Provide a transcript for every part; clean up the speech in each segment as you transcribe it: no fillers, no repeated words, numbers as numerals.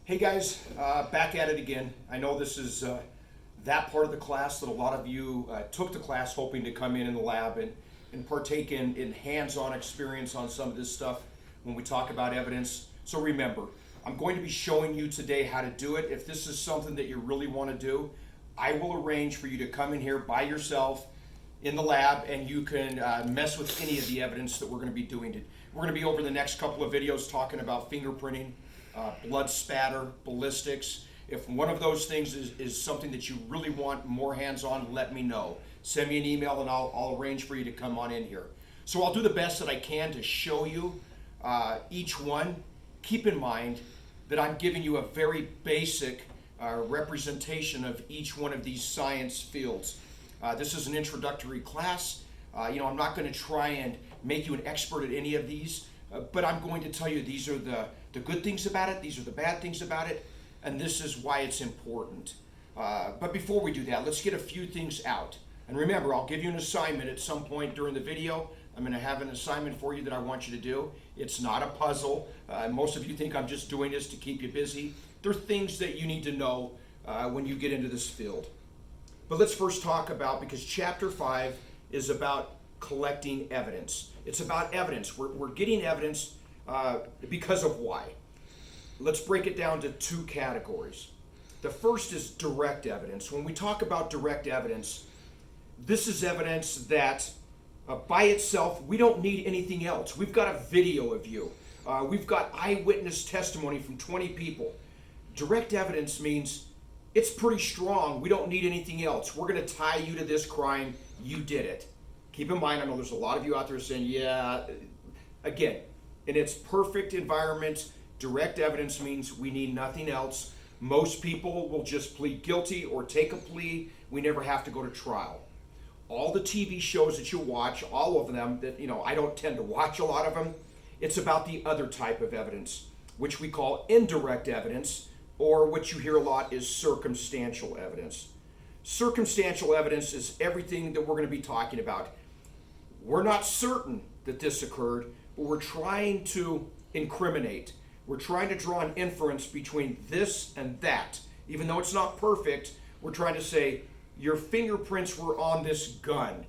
Hey guys, back at it again. I know this is that part of the class that a lot of you took the class hoping to come in the lab and partake in hands-on experience on some of this stuff when we talk about evidence. So remember, I'm going to be showing you today how to do it. If this is something that you really want to do, I will arrange for you to come in here by yourself in the lab and you can mess with any of the evidence that we're going to be doing. We're going to be over the next couple of videos talking about fingerprinting, blood spatter, ballistics. If one of those things is something that you really want more hands-on, let me know. Send me an email and I'll arrange for you to come on in here. So I'll do the best that I can to show you each one. Keep in mind that I'm giving you a very basic representation of each one of these science fields. This is an introductory class. I'm not going to try and make you an expert at any of these, but I'm going to tell you these are the good things about it, these are the bad things about it, and this is why it's important. But before we do that, let's get a few things out. And remember, I'll give you an assignment at some point during the video. I'm going to have an assignment for you that I want you to do. It's not a puzzle. Most of you think I'm just doing this to keep you busy. There are things that you need to know when you get into this field. But let's first talk about, because Chapter 5 is about collecting evidence. It's about evidence. We're getting evidence because of why. Let's break it down to two categories. The first is direct evidence. When we talk about direct evidence, this is evidence that by itself, we don't need anything else. We've got a video of you. We've got eyewitness testimony from 20 people. Direct evidence means it's pretty strong. We don't need anything else. We're going to tie you to this crime. You did it. Keep in mind, I know there's a lot of you out there saying, yeah, again, in its perfect environment, direct evidence means we need nothing else. Most people will just plead guilty or take a plea. We never have to go to trial. All the TV shows that you watch, all of them that, I don't tend to watch a lot of them, it's about the other type of evidence, which we call indirect evidence, or what you hear a lot is circumstantial evidence. Circumstantial evidence is everything that we're going to be talking about. We're not certain that this occurred, but we're trying to incriminate. We're trying to draw an inference between this and that. Even though it's not perfect, we're trying to say, your fingerprints were on this gun,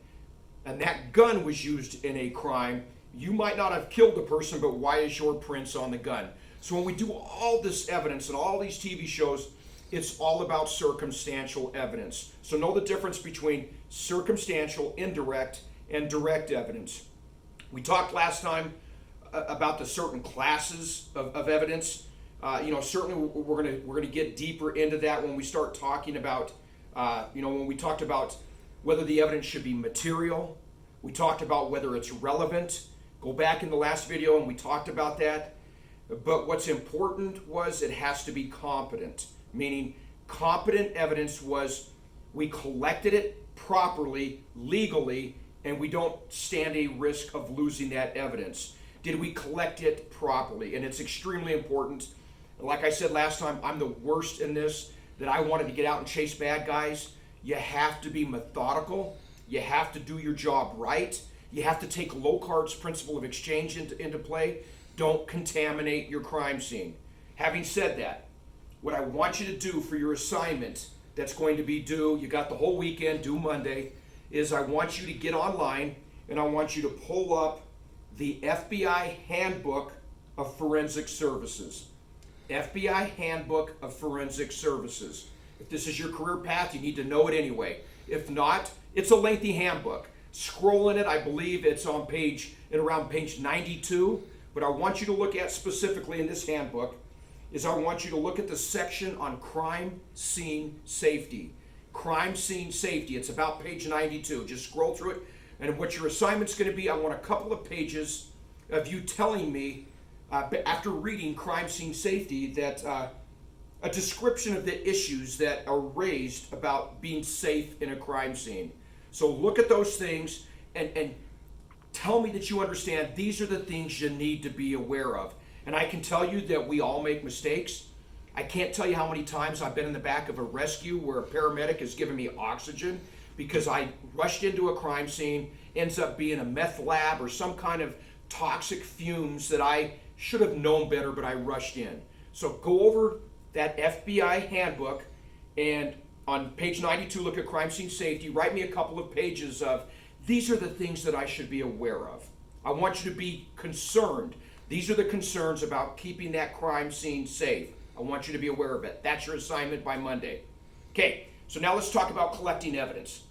and that gun was used in a crime. You might not have killed the person, but why is your prints on the gun? So when we do all this evidence and all these TV shows, it's all about circumstantial evidence. So know the difference between circumstantial, indirect, and direct evidence. We talked last time about the certain classes of evidence. Certainly we're gonna get deeper into that when we start talking about, when we talked about whether the evidence should be material. We talked about whether it's relevant. Go back in the last video and we talked about that. But what's important was it has to be competent, meaning competent evidence was we collected it properly, legally, and we don't stand a risk of losing that evidence. Did we collect it properly? And it's extremely important. Like I said last time, I'm the worst in this, that I wanted to get out and chase bad guys. You have to be methodical. You have to do your job right. You have to take Locard's principle of exchange into play. Don't contaminate your crime scene. Having said that, what I want you to do for your assignment that's going to be due, you got the whole weekend, due Monday, is I want you to get online and I want you to pull up the FBI Handbook of Forensic Services. FBI Handbook of Forensic Services. If this is your career path, you need to know it anyway. If not, it's a lengthy handbook. Scroll in it, I believe it's on around page 92. But I want you to look at specifically in this handbook is I want you to look at the section on crime scene safety. Crime scene safety, it's about page 92. Just scroll through it. And what your assignment's going to be, I want a couple of pages of you telling me, after reading crime scene safety, that a description of the issues that are raised about being safe in a crime scene. So look at those things and tell me that you understand these are the things you need to be aware of. And I can tell you that we all make mistakes. I can't tell you how many times I've been in the back of a rescue where a paramedic has given me oxygen because I rushed into a crime scene, ends up being a meth lab or some kind of toxic fumes that I should have known better, but I rushed in. So go over that FBI handbook, and on page 92, look at crime scene safety, write me a couple of pages of, these are the things that I should be aware of. I want you to be concerned. These are the concerns about keeping that crime scene safe. I want you to be aware of it. That's your assignment by Monday. Okay, so now let's talk about collecting evidence.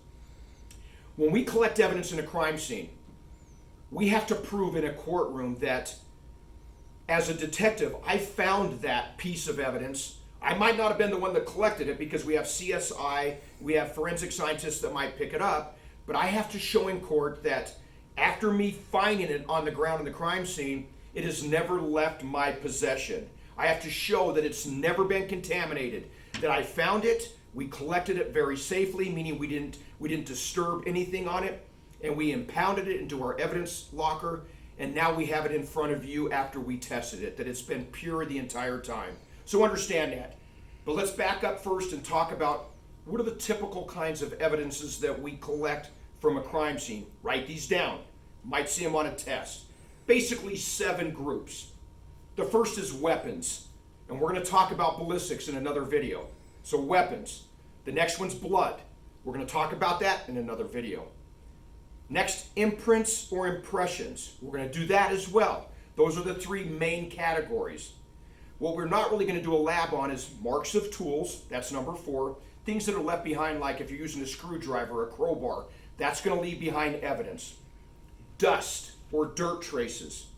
When we collect evidence in a crime scene, we have to prove in a courtroom that as a detective, I found that piece of evidence. I might not have been the one that collected it because we have CSI, we have forensic scientists that might pick it up, but I have to show in court that after me finding it on the ground in the crime scene, it has never left my possession. I have to show that it's never been contaminated, that I found it, we collected it very safely, meaning we didn't disturb anything on it, and we impounded it into our evidence locker, and now we have it in front of you after we tested it, that it's been pure the entire time. So understand that. But let's back up first and talk about what are the typical kinds of evidences that we collect from a crime scene. Write these down. Might see them on a test. Basically 7 groups. The first is weapons, and we're going to talk about ballistics in another video. So weapons. The next one's blood. We're going to talk about that in another video. Next, imprints or impressions. We're going to do that as well. Those are the 3 main categories. What we're not really going to do a lab on is marks of tools. That's number 4. Things that are left behind, like if you're using a screwdriver or a crowbar, that's going to leave behind evidence. Dust or dirt traces.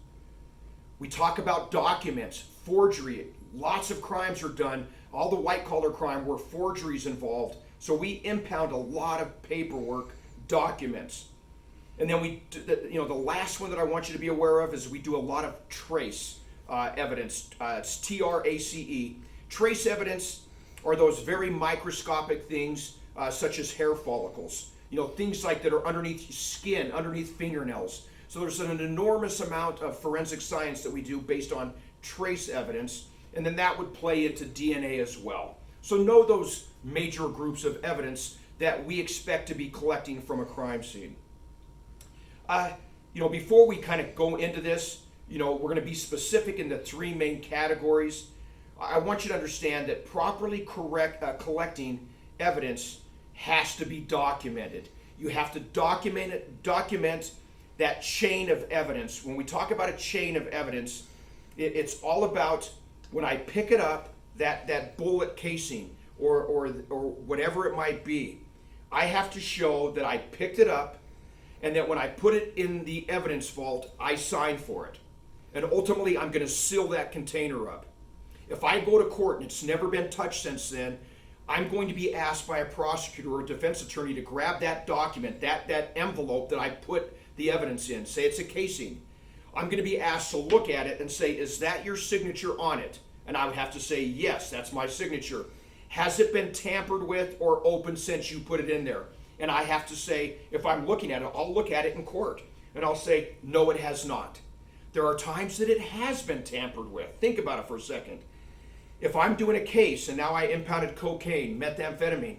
We talk about documents, forgery. Lots of crimes are done. All the white-collar crime where forgery is involved. So we impound a lot of paperwork, documents. And then the last one that I want you to be aware of is we do a lot of trace evidence. It's TRACE. Trace evidence are those very microscopic things such as hair follicles. Things like that are underneath skin, underneath fingernails. So there's an enormous amount of forensic science that we do based on trace evidence, and then that would play into DNA as well. So know those major groups of evidence that we expect to be collecting from a crime scene. Before we kind of go into this, we're going to be specific in the 3 main categories. I want you to understand that properly collecting evidence has to be documented. You have to document that chain of evidence. When we talk about a chain of evidence, it's all about when I pick it up, that bullet casing or whatever it might be. I have to show that I picked it up, and that when I put it in the evidence vault, I sign for it. And ultimately, I'm going to seal that container up. If I go to court and it's never been touched since then, I'm going to be asked by a prosecutor or a defense attorney to grab that document, that envelope that I put the evidence in. Say it's a casing. I'm going to be asked to look at it and say, is that your signature on it? And I would have to say, yes, that's my signature. Has it been tampered with or opened since you put it in there? And I have to say, if I'm looking at it, I'll look at it in court. And I'll say, no, it has not. There are times that it has been tampered with. Think about it for a second. If I'm doing a case and now I impounded cocaine, methamphetamine,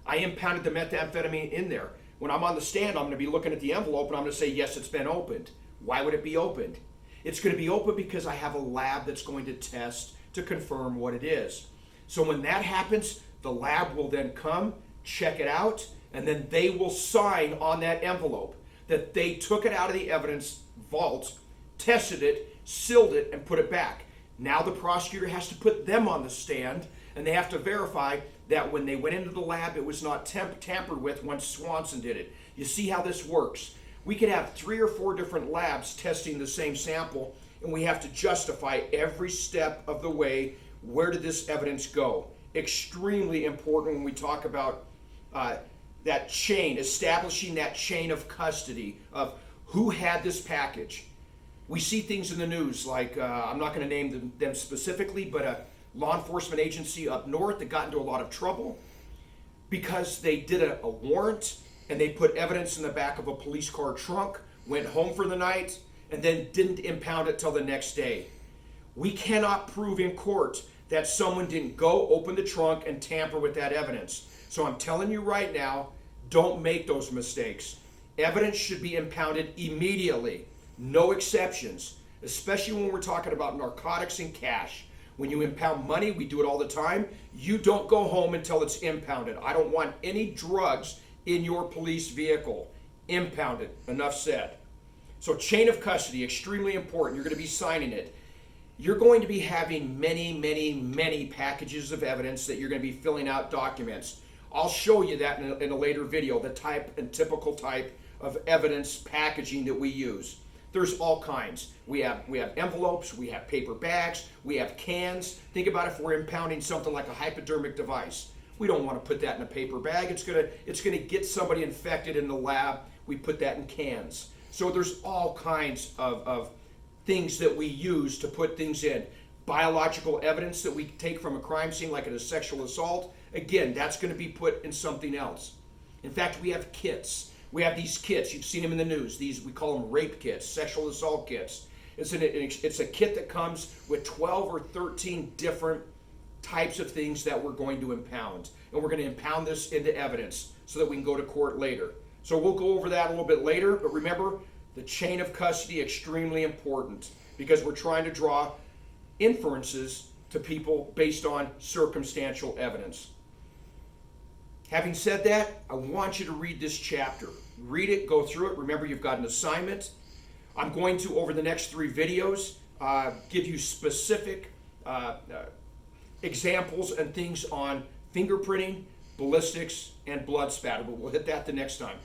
I impounded the methamphetamine in there. When I'm on the stand, I'm going to be looking at the envelope and I'm going to say, yes, it's been opened. Why would it be opened? It's going to be open because I have a lab that's going to test to confirm what it is. So when that happens, the lab will then come, check it out, and then they will sign on that envelope that they took it out of the evidence vault, tested it, sealed it, and put it back. Now the prosecutor has to put them on the stand, and they have to verify that when they went into the lab, it was not tampered with once Swanson did it. You see how this works? We could have 3 or 4 different labs testing the same sample, and we have to justify every step of the way. Where did this evidence go? Extremely important when we talk about that chain, establishing that chain of custody of who had this package. We see things in the news like, I'm not going to name them specifically, but a law enforcement agency up north that got into a lot of trouble because they did a warrant and they put evidence in the back of a police car trunk, went home for the night, and then didn't impound it till the next day. We cannot prove in court that someone didn't go open the trunk and tamper with that evidence. So I'm telling you right now, don't make those mistakes. Evidence should be impounded immediately. No exceptions, especially when we're talking about narcotics and cash. When you impound money, we do it all the time. You don't go home until it's impounded. I don't want any drugs in your police vehicle. Impounded. Enough said. So chain of custody, extremely important. You're going to be signing it. You're going to be having many, many, many packages of evidence that you're going to be filling out documents. I'll show you that in a later video, the type and typical type of evidence packaging that we use. There's all kinds. We have envelopes, we have paper bags, we have cans. Think about if we're impounding something like a hypodermic device. We don't want to put that in a paper bag. It's gonna get somebody infected in the lab. We put that in cans. So there's all kinds of things that we use to put things in. Biological evidence that we take from a crime scene, like in a sexual assault, again, that's going to be put in something else. In fact, we have kits. We have these kits. You've seen them in the news. These, we call them rape kits, sexual assault kits. It's a kit that comes with 12 or 13 different types of things that we're going to impound. And we're going to impound this into evidence so that we can go to court later. So we'll go over that a little bit later. But remember, the chain of custody, extremely important, because we're trying to draw inferences to people based on circumstantial evidence. Having said that, I want you to read this chapter. Read it, go through it. Remember, you've got an assignment. I'm going to, over the next 3 videos, give you specific examples and things on fingerprinting, ballistics, and blood spatter. But we'll hit that the next time.